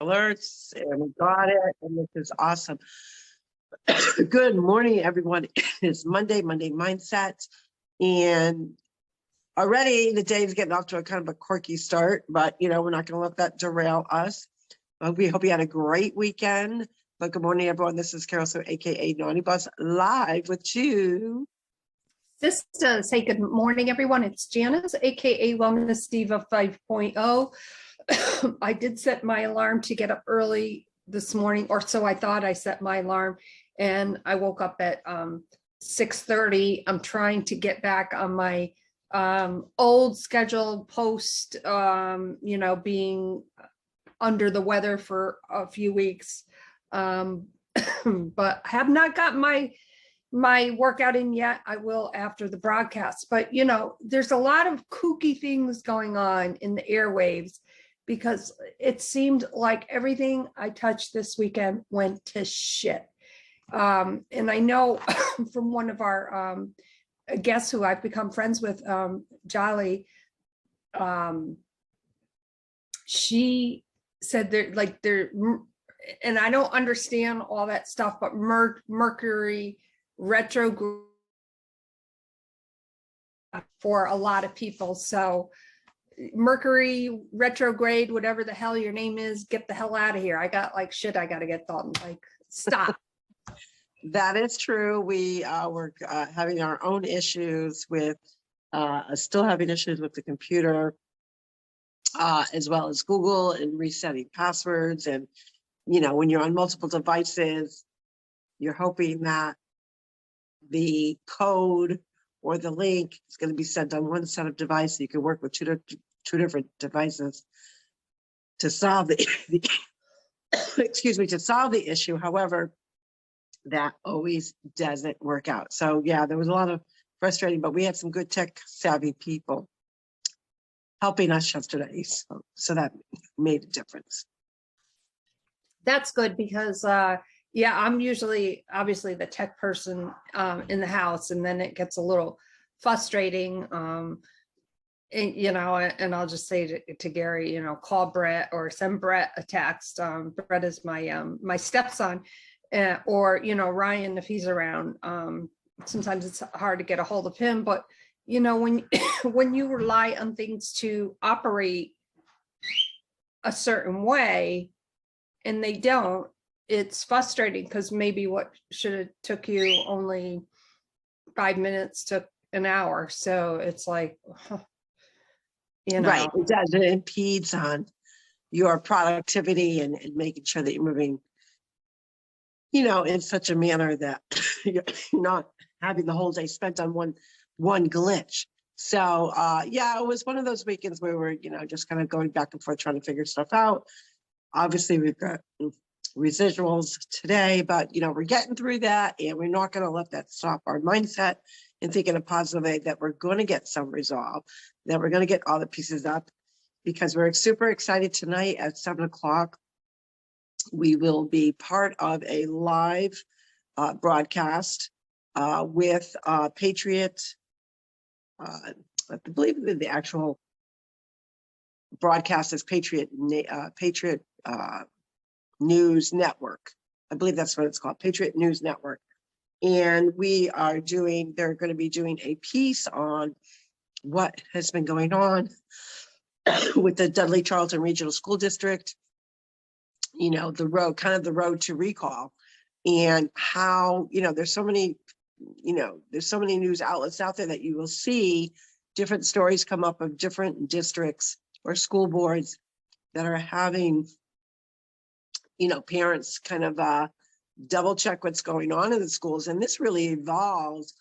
Alerts, and we got it, and this is awesome. Good morning, everyone. It's Monday Mindset, and already the day is getting off to a kind of a quirky start, but we're not going to let that derail us. We hope you had a great weekend. But good morning, everyone. This is Carol, so aka Naughty Bus, live with you. Sistas, hey, good morning, everyone. It's Janice, aka Wellness Diva 5.0. I did set my alarm to get up early this morning, or so I thought. I set my alarm, and I woke up at 6:30. I'm trying to get back on my old schedule post, being under the weather for a few weeks, but have not got my workout in yet. I will after the broadcast, but there's a lot of kooky things going on in the airwaves, because it seemed like everything I touched this weekend went to shit. And I know from one of our guests who I've become friends with, Dudley, she said they're, and I don't understand all that stuff, but mercury retrograde for a lot of people. So Mercury retrograde, whatever the hell your name is, get the hell out of here. I got shit I got to get done. Stop. That is true. We were having our own issues with, still having issues with the computer, as well as Google and resetting passwords. And, when you're on multiple devices, you're hoping that the code or the link is going to be sent on one set of devices. You can work with two different devices to solve the to solve the issue. However, that always doesn't work out. So yeah, there was a lot of frustrating, but we had some good tech savvy people helping us yesterday. So that made a difference. That's good, because I'm usually obviously the tech person in the house, and then it gets a little frustrating. And I'll just say to Gary, call Brett or send Brett a text. Brett is my stepson, or Ryan if he's around. Sometimes it's hard to get a hold of him, but when when you rely on things to operate a certain way and they don't, it's frustrating, because maybe what should have took you only 5 minutes took an hour. So it's like, right, it does. It impedes on your productivity and making sure that you're moving, in such a manner that you're not having the whole day spent on one glitch. So it was one of those weekends where we're just kind of going back and forth trying to figure stuff out. Obviously, we've got residuals today, but we're getting through that, and we're not going to let that stop our mindset and think in a positive way that we're going to get some resolve, that we're going to get all the pieces up, because we're super excited tonight at 7:00. We will be part of a live broadcast with Patriot. I believe that the actual broadcast is Patriot News Network. I believe that's what it's called, Patriot News Network. And they're going to be doing a piece on what has been going on with the Dudley Charlton Regional School District, the road to recall, and how, there's so many news outlets out there that you will see different stories come up of different districts or school boards that are having, parents kind of double check what's going on in the schools. And this really evolved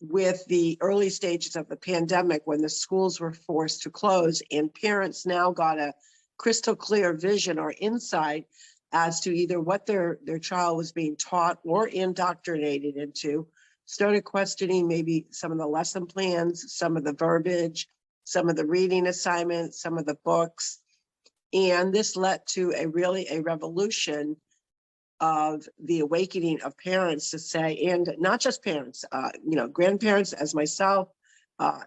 with the early stages of the pandemic, when the schools were forced to close, and parents now got a crystal clear vision or insight as to either what their child was being taught or indoctrinated into, started questioning maybe some of the lesson plans, some of the verbiage, some of the reading assignments, some of the books. And this led to a revolution of the awakening of parents to say, and not just parents, grandparents as myself,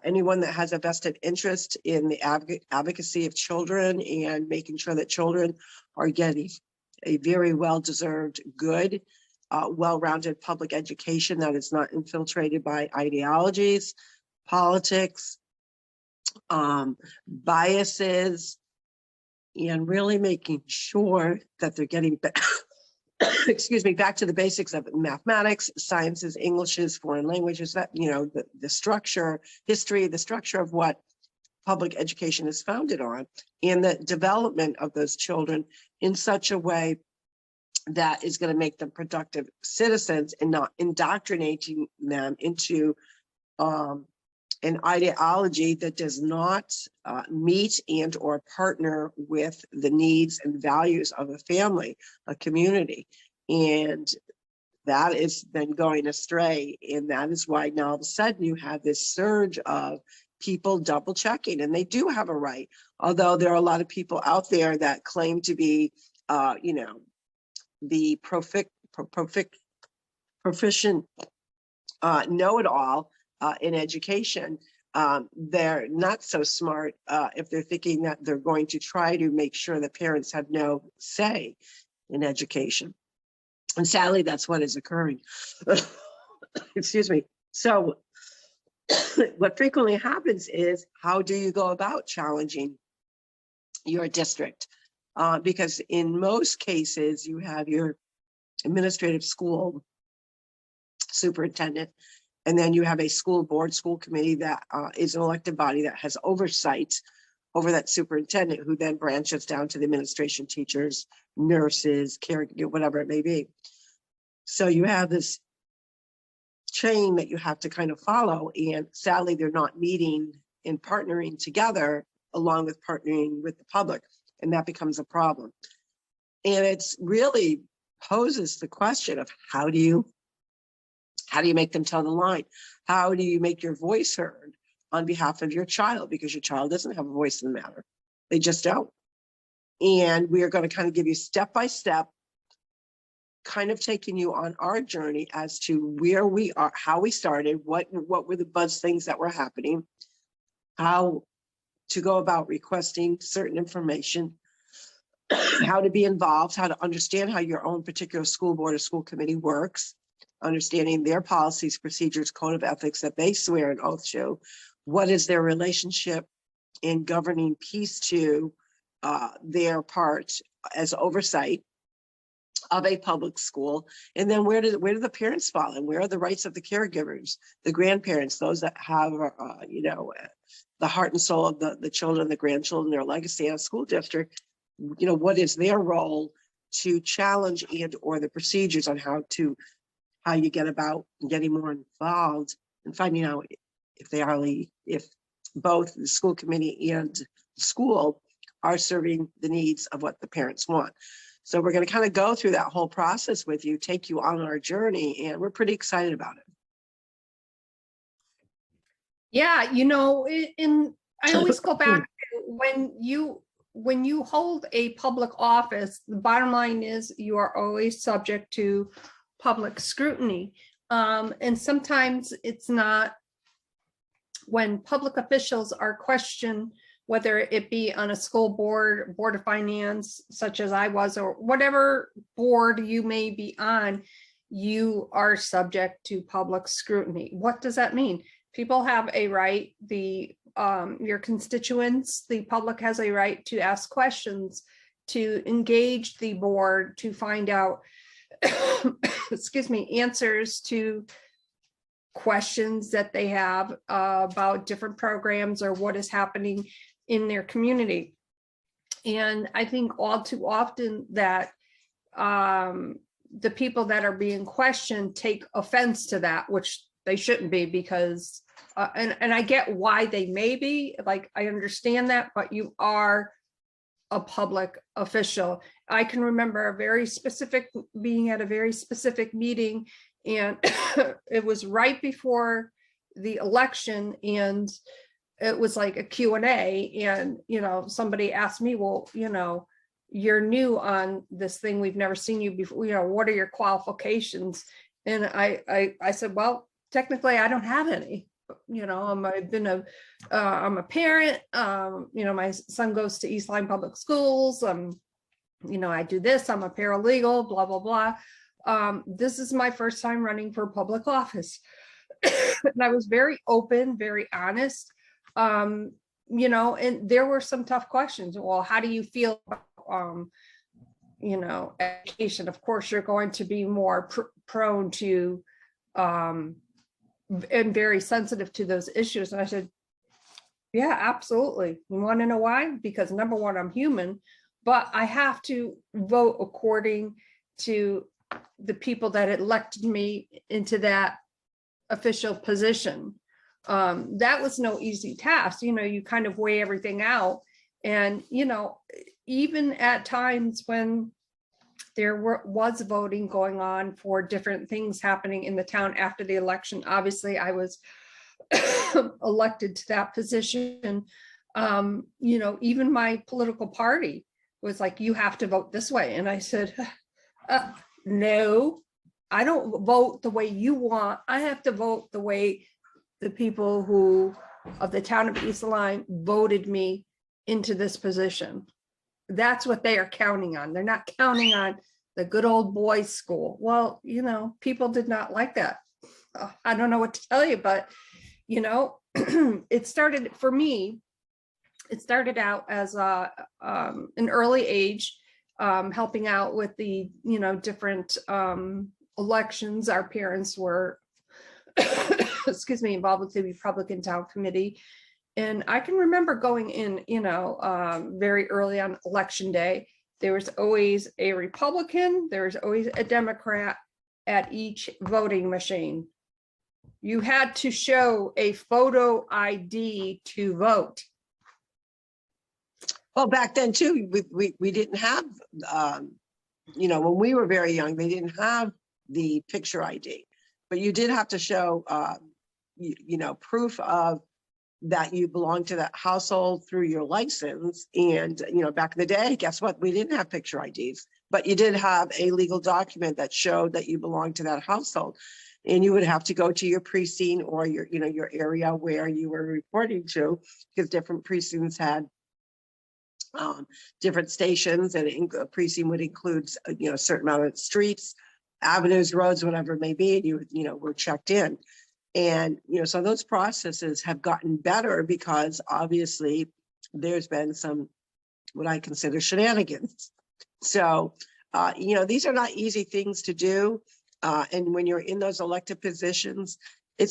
anyone that has a vested interest in the advocacy of children and making sure that children are getting a very well-deserved, good, well-rounded public education that is not infiltrated by ideologies, politics, biases, and really making sure that they're getting excuse me, back to the basics of mathematics, sciences, Englishes, foreign languages, that, the structure, history, the structure of what public education is founded on, and the development of those children in such a way that is going to make them productive citizens and not indoctrinating them into an ideology that does not meet and or partner with the needs and values of a family, a community. And that has been going astray. And that is why now all of a sudden you have this surge of people double checking, and they do have a right. Although there are a lot of people out there that claim to be, the proficient know-it-all in education. They're not so smart if they're thinking that they're going to try to make sure that parents have no say in education. And sadly, that's what is occurring. Excuse me. So what frequently happens is, how do you go about challenging your district? Because in most cases, you have your administrative school superintendent, and then you have a school board, school committee that is an elected body that has oversight over that superintendent, who then branches down to the administration, teachers, nurses, care, whatever it may be. So you have this chain that you have to kind of follow, and sadly, they're not meeting and partnering together along with partnering with the public, and that becomes a problem. And it's really poses the question of how do you make them toe the line? How do you make your voice heard on behalf of your child? Because your child doesn't have a voice in the matter. They just don't. And we are going to kind of give you step by step, kind of taking you on our journey as to where we are, how we started, what were the buzz things that were happening, how to go about requesting certain information, how to be involved, how to understand how your own particular school board or school committee works, understanding their policies, procedures, code of ethics that they swear an oath to. What is their relationship in governing piece to their part as oversight of a public school? And then where do the parents fall, and where are the rights of the caregivers, the grandparents, those that have the heart and soul of the children, the grandchildren, their legacy in a school district? What is their role to challenge and or the procedures on how you get about getting more involved and finding out if both the school committee and the school are serving the needs of what the parents want. So we're going to kind of go through that whole process with you, take you on our journey, and we're pretty excited about it. Yeah, I always go back to when you hold a public office, the bottom line is you are always subject to public scrutiny. And sometimes it's not, when public officials are questioned, whether it be on a school board, board of finance, such as I was, or whatever board you may be on, you are subject to public scrutiny. What does that mean? People have a right, your constituents, the public has a right to ask questions, to engage the board, to find out excuse me, answers to questions that they have about different programs or what is happening in their community. And I think all too often that the people that are being questioned take offense to that, which they shouldn't be, because and I get why they may be, like, I understand that, but you are a public official. I can remember being at a very specific meeting, and it was right before the election, and it was like a Q&A, and somebody asked me, well, you're new on this thing, we've never seen you before, what are your qualifications? And I said, well, technically I don't have any. I'm a parent. My son goes to East Line Public Schools. I do this. I'm a paralegal. Blah blah blah. This is my first time running for public office, and I was very open, very honest. And there were some tough questions. Well, how do you feel about, education? Of course, you're going to be more prone to, and very sensitive to those issues. And I said, yeah, absolutely. You want to know why? Because number one, I'm human, but I have to vote according to the people that elected me into that official position. That was no easy task. You kind of weigh everything out. And, even at times when there was voting going on for different things happening in the town after the election, obviously I was elected to that position. Even my political party was like, you have to vote this way. And I said, no, I don't vote the way you want. I have to vote the way the people who of the town of East Line voted me into this position. That's what they are counting on. They're not counting on the good old boys school. Well, people did not like that. I don't know what to tell you, but it started for me. It started out as an early age, helping out with the different elections. Our parents were involved with the Republican Town Committee. And I can remember going in, very early on election day, there was always a Republican, there was always a Democrat at each voting machine. You had to show a photo ID to vote. Well, back then too, we didn't have, when we were very young, they didn't have the picture ID, but you did have to show, proof of that you belong to that household through your license. And, back in the day, guess what? We didn't have picture IDs, but you did have a legal document that showed that you belonged to that household. And you would have to go to your precinct or your area where you were reporting to, because different precincts had different stations, and a precinct would include, a certain amount of streets, avenues, roads, whatever it may be, and you were checked in. And, so those processes have gotten better because obviously there's been some, what I consider shenanigans. So, these are not easy things to do. And when you're in those elected positions, I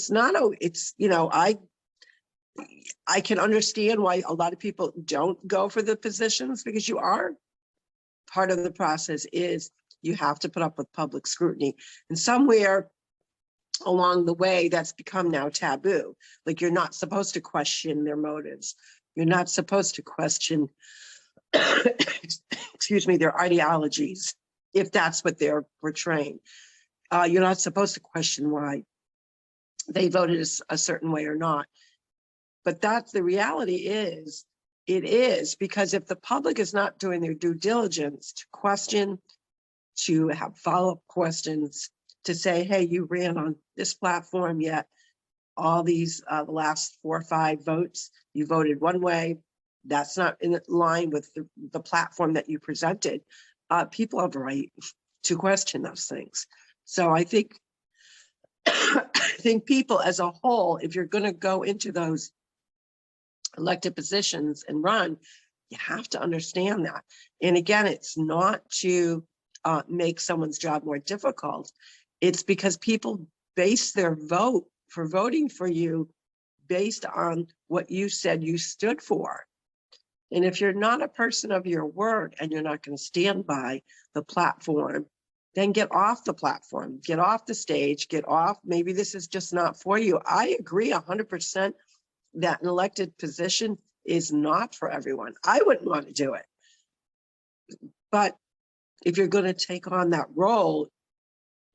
can understand why a lot of people don't go for the positions, because you are part of the process is you have to put up with public scrutiny. And somewhere along the way, that's become now taboo. Like, you're not supposed to question their motives. You're not supposed to question, their ideologies, if that's what they're portraying. You're not supposed to question why they voted a certain way or not. But that's the reality is, it is, because if the public is not doing their due diligence to question, to have follow-up questions, to say, hey, you ran on this platform, yet all these the last 4 or 5 votes, you voted one way, that's not in line with the platform that you presented. People have a right to question those things. So I think, people as a whole, if you're going to go into those elected positions and run, you have to understand that. And again, it's not to make someone's job more difficult. It's because people base their vote for voting for you based on what you said you stood for. And if you're not a person of your word and you're not going to stand by the platform, then get off the platform, get off the stage, get off. Maybe this is just not for you. I agree 100% that an elected position is not for everyone. I wouldn't want to do it. But if you're going to take on that role,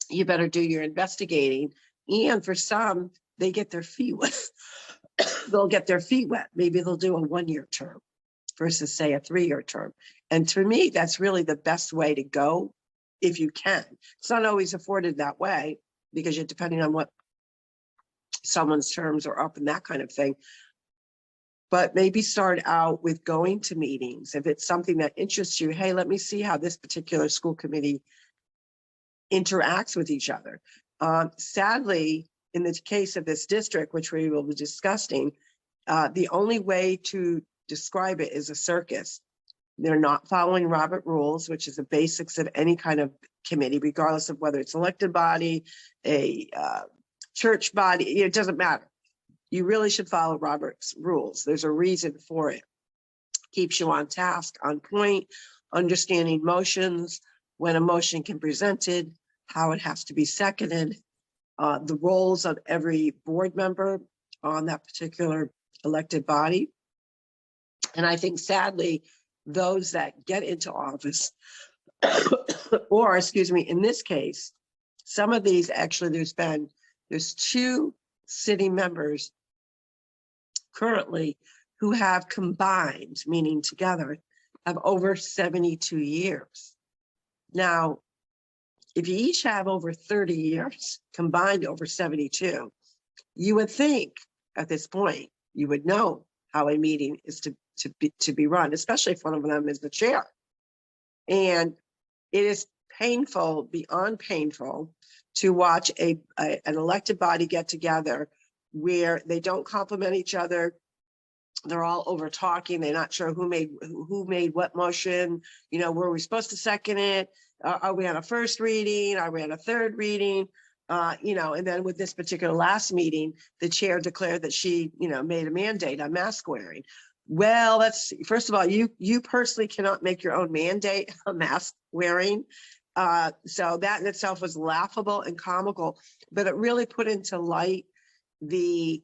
you better do your investigating. And for some, they get their feet wet. They'll get their feet wet. Maybe they'll do a 1-year term versus, say, a 3-year term. And to me, that's really the best way to go if you can. It's not always afforded that way because you're depending on what someone's terms are up and that kind of thing. But maybe start out with going to meetings. If it's something that interests you, hey, let me see how this particular school committee interacts with each other. Sadly, in the case of this district, which we will be discussing, the only way to describe it is a circus. They're not following Robert rules, which is the basics of any kind of committee, regardless of whether it's elected body, a church body, it doesn't matter. You really should follow Robert's rules. There's a reason for it. Keeps you on task, on point, understanding motions, when a motion can be presented, how it has to be seconded, the roles of every board member on that particular elected body. And I think sadly, those that get into office, or excuse me, in this case, some of these actually, there's 2 city members currently who have combined, meaning together, have over 72 years. Now, if you each have over 30 years, combined over 72, you would think at this point, you would know how a meeting is to be run, especially if one of them is the chair. And it is painful, beyond painful, to watch an elected body get together where they don't compliment each other. They're all over talking. They're not sure who made what motion. You know, were we supposed to second it? Are we on a first reading? Are we on a third reading? You know, and then with this particular last meeting, the chair declared that she, you know, made a mandate on mask wearing. Well, that's, first of all, you personally cannot make your own mandate on mask wearing. So that in itself was laughable and comical, but it really put into light the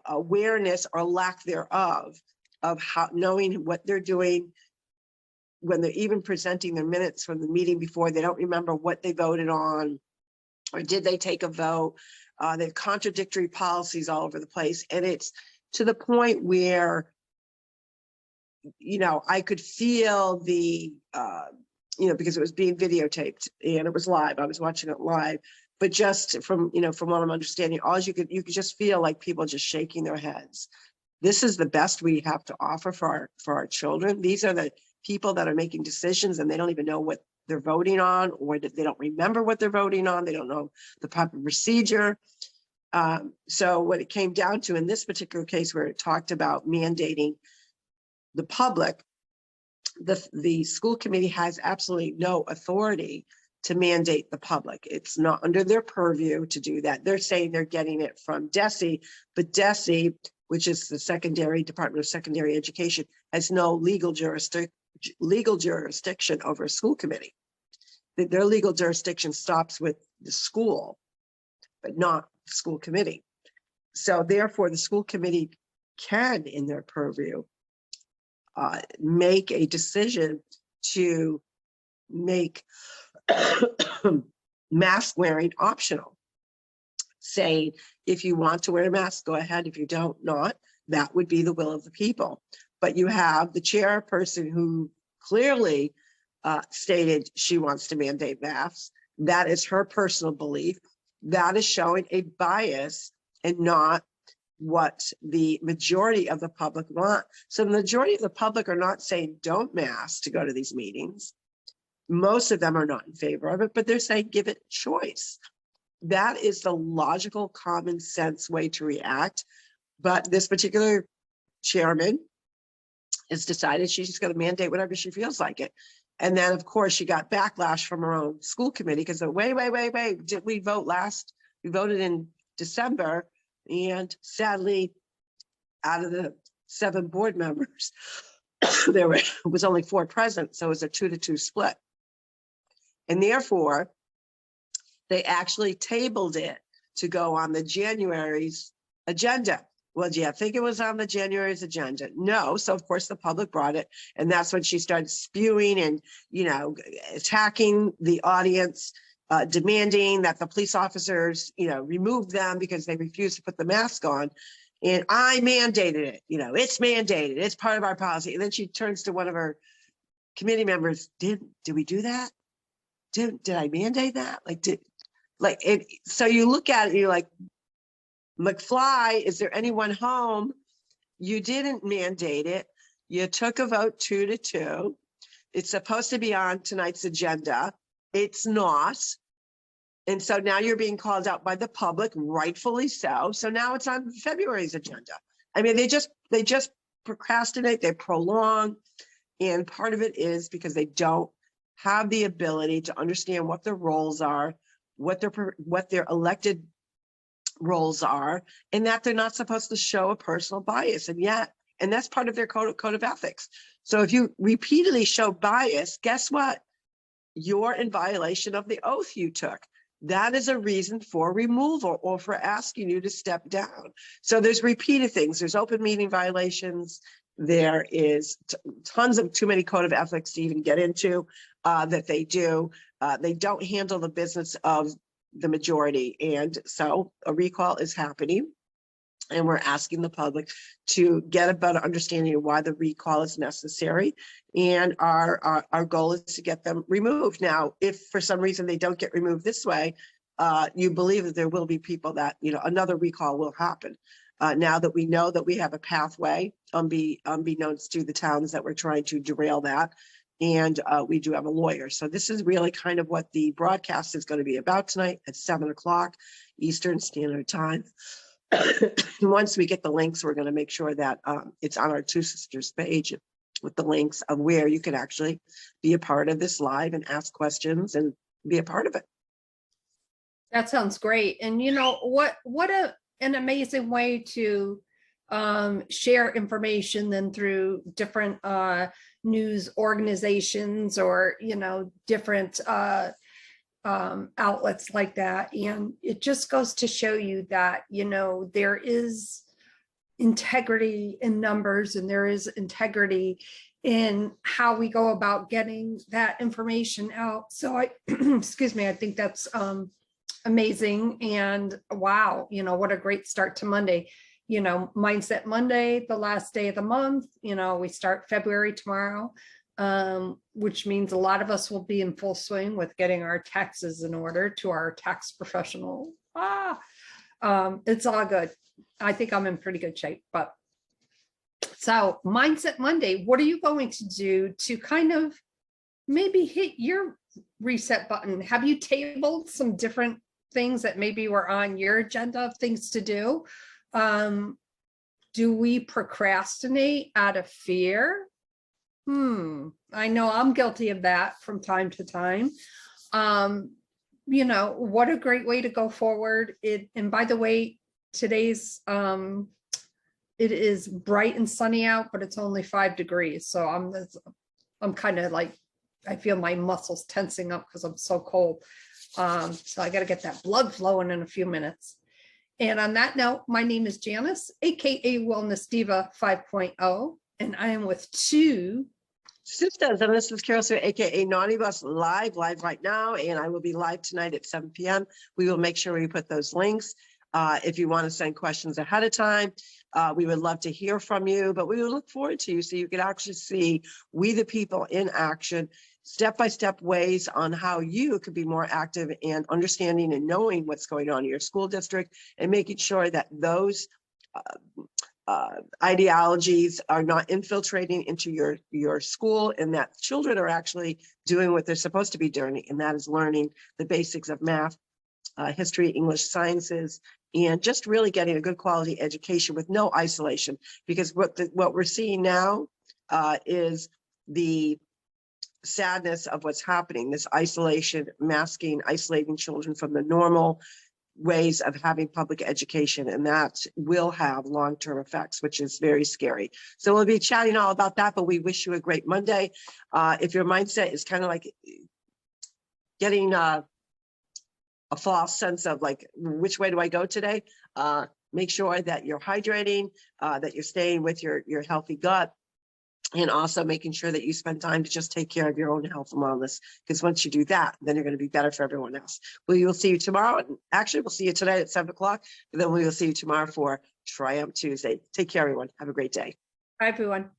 awareness or lack thereof of how knowing what they're doing when they're even presenting their minutes from the meeting before. They don't remember what they voted on, or did they take a vote? They have contradictory policies all over the place. And it's to the point where, you know, I could feel the, you know, because it was being videotaped and it was live. I was watching it live, but just from, you know, from what I'm understanding, you could just feel like people just shaking their heads. This is the best we have to offer for our children. These are the people that are making decisions and they don't even know what they're voting on, or they don't remember what they're voting on. They don't know the proper procedure. So what it came down to in this particular case, where it talked about mandating the public, the school committee has absolutely no authority to mandate the public. It's not under their purview to do that. They're saying they're getting it from DESE, but DESE, which is the Department of Secondary Education, has no legal jurisdiction over a school committee. Their legal jurisdiction stops with the school, but not the school committee. So therefore, the school committee can, in their purview, make a decision to make mask wearing optional. Saying, if you want to wear a mask, go ahead. If you don't, not. That would be the will of the people. But you have the chairperson who clearly stated she wants to mandate masks. That is her personal belief. That is showing a bias and not what the majority of the public want. So the majority of the public are not saying don't mask to go to these meetings. Most of them are not in favor of it, but they're saying give it choice. That is the logical, common sense way to react. But this particular chairman has decided she's just going to mandate whatever she feels like it. And then, of course, she got backlash from her own school committee because wait, did we vote last? We voted in December, and sadly, out of the 7 board members, there was only 4 present, so it was a 2-2 split. And therefore, they actually tabled it to go on the January's agenda. Well, do you think it was on the January's agenda? No. So of course the public brought it, and that's when she started spewing and, you know, attacking the audience, demanding that the police officers, you know, remove them because they refused to put the mask on. And I mandated it, you know, it's mandated, it's part of our policy. And then she turns to one of her committee members, did we do that? Did I mandate that? So you look at it and you're like, McFly, is there anyone home? You didn't mandate it. You took a vote 2-2. It's supposed to be on tonight's agenda. It's not. And so now you're being called out by the public, rightfully so. So now it's on February's agenda. I mean, they just procrastinate, they prolong. And part of it is because they don't have the ability to understand what their roles are, what their elected roles are, and that they're not supposed to show a personal bias. And that's part of their code of ethics. So if you repeatedly show bias, guess what? You're in violation of the oath you took. That is a reason for removal or for asking you to step down. So there's repeated things. There's open meeting violations. There is tons of too many code of ethics to even get into that they do. They don't handle the business of the majority. And so a recall is happening. And we're asking the public to get a better understanding of why the recall is necessary. And our goal is to get them removed. Now, if for some reason they don't get removed this way, you believe that there will be people that, another recall will happen. Now that we know that we have a pathway, unbeknownst to the towns that we're trying to derail that. And we do have a lawyer. So this is really kind of what the broadcast is going to be about tonight at 7:00 Eastern Standard Time. Once we get the links, we're going to make sure that it's on our Two Sisters page with the links of where you can actually be a part of this live and ask questions and be a part of it. That sounds great. And an amazing way to share information than through different news organizations or, different outlets like that. And it just goes to show you that, there is integrity in numbers and there is integrity in how we go about getting that information out. So excuse me, I think that's amazing. And wow, what a great start to Monday. Mindset Monday, the last day of the month, we start February tomorrow. Which means a lot of us will be in full swing with getting our taxes in order to our tax professional. It's all good. I think I'm in pretty good shape, but so Mindset Monday, what are you going to do to kind of maybe hit your reset button? Have you tabled some different things that maybe were on your agenda of things to do? Do we procrastinate out of fear? I know I'm guilty of that from time to time. What a great way to go forward. And by the way, today's, it is bright and sunny out, but it's only 5 degrees. So I'm kind of like, I feel my muscles tensing up because I'm so cold. So I got to get that blood flowing in a few minutes. And on that note, my name is Janice, AKA Wellness Diva 5.0. And I am with Two Sisters, and this is Carol, aka Naughty Bus, live right now, and I will be live tonight at 7 p.m. We will make sure we put those links. If you want to send questions ahead of time, we would love to hear from you, but we would look forward to you so you can actually see we the people in action, step-by-step ways on how you could be more active in understanding and knowing what's going on in your school district and making sure that those ideologies are not infiltrating into your school and that children are actually doing what they're supposed to be doing, and that is learning the basics of math, history, English, sciences, and just really getting a good quality education with no isolation. Because what we're seeing now is the sadness of what's happening, this isolation, masking, isolating children from the normal ways of having public education, and that will have long-term effects, which is very scary. So we'll be chatting all about that, but we wish you a great Monday. If your mindset is kind of like getting a false sense of like, which way do I go today? Make sure that you're hydrating, that you're staying with your healthy gut, and also making sure that you spend time to just take care of your own health and wellness. Because once you do that, then you're going to be better for everyone else. We will see you tomorrow. And actually, we'll see you tonight at 7:00. And then we will see you tomorrow for Triumph Tuesday. Take care, everyone. Have a great day. Bye, everyone.